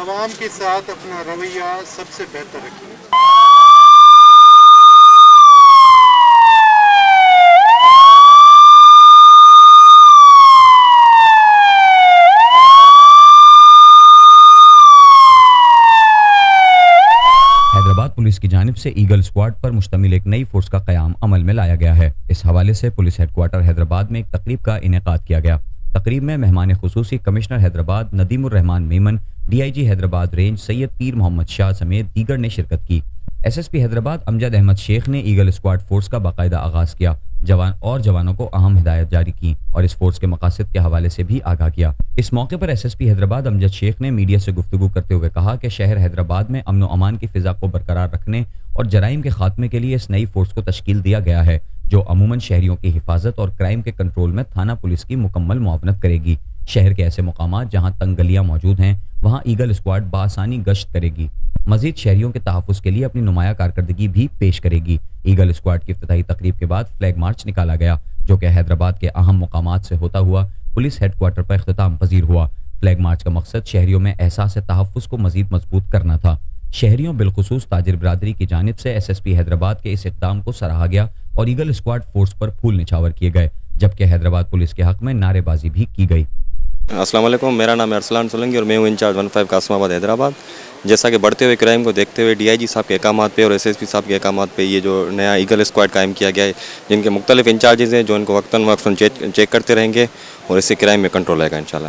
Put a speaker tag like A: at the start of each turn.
A: आवाम के साथ अपना रवैया सबसे बेहतर रखिए।
B: हैदराबाद पुलिस की जानिब से ईगल स्क्वाड पर मुश्तमिल एक नई फोर्स का क़याम अमल में लाया गया है। इस हवाले से पुलिस हेडक्वार्टर हैदराबाद में एक तकरीब का इनेकाद किया गया। तकरीब में मेहमान खुसूसी commissioner Hyderabad Nadeemur Rehman Memon, DIG Hyderabad range Syed Pir Mohammad Shah समेत दीगर ने शिरकत की। SSP हैदराबाद अमजद अहमद शेख ने ईगल स्क्वाड फोर्स का बाकायदा आगाज किया, जवानों को अहम हिदायत जारी की और इस फोर्स के मकासद के हवाले से भी आगाह किया। इस मौके पर SSP हैदराबाद अमजद शेख ने मीडिया से गुफ्तगू करते हुए कहा कि शहर हैदराबाद में अमन व अमान की फिजा को बरकरार रखने और जराइम के खात्मे के लिए इस नई फोर्स को तश्कील दिया गया है, जो अमूमन शहरियों की हिफाजत और क्राइम के कंट्रोल में थाना पुलिस की मुकम्मल मुआवनत करेगी। शहर के ऐसे मकामात जहां तंग गलियां मौजूद हैं, वहां ईगल स्क्वाड बासानी गश्त करेगी। मजीद शहरियों के तहफ़्फ़ुज़ के लिए अपनी नुमाया कारकर्दगी भी पेश करेगी। ईगल स्क्वाड की इफ्तिताही तकरीब के बाद फ्लैग मार्च निकाला गया, जो कि हैदराबाद के अहम मुकामात से होता हुआ पुलिस हेडक्वार्टर पर इख्तिताम पजीर हुआ। फ्लैग मार्च का मकसद शहरियों में एहसास तहफ़्फ़ुज़ को मजीद मजबूत करना था। शहरियों बिलखुसूस ताजिर बरादरी की जानिब से SSP हैदराबाद के इस इक़दाम को सराहा गया और ईगल स्क्वाड फोर्स पर फूल निछावर किए गए, जबकि हैदराबाद पुलिस के हक में नारेबाजी भी की गई।
C: अस्सलाम वालेकुम, मेरा नाम है अरसलान सोलंकी और मैं हूँ इंचार्ज 15 कासमाबाद हैदराबाद। जैसा कि बढ़ते हुए क्राइम को देखते हुए DIG साहब के अहकामात पे और SSP साहब के अहकामात पे ये जो नया ईगल स्क्वाड कायम किया गया है, जिनके मुख्तलिफ इंचार्जेज़ हैं जो इनको वक्तन चेक करते रहेंगे और इससे क्राइम में कंट्रोल आएगा इंशाल्लाह।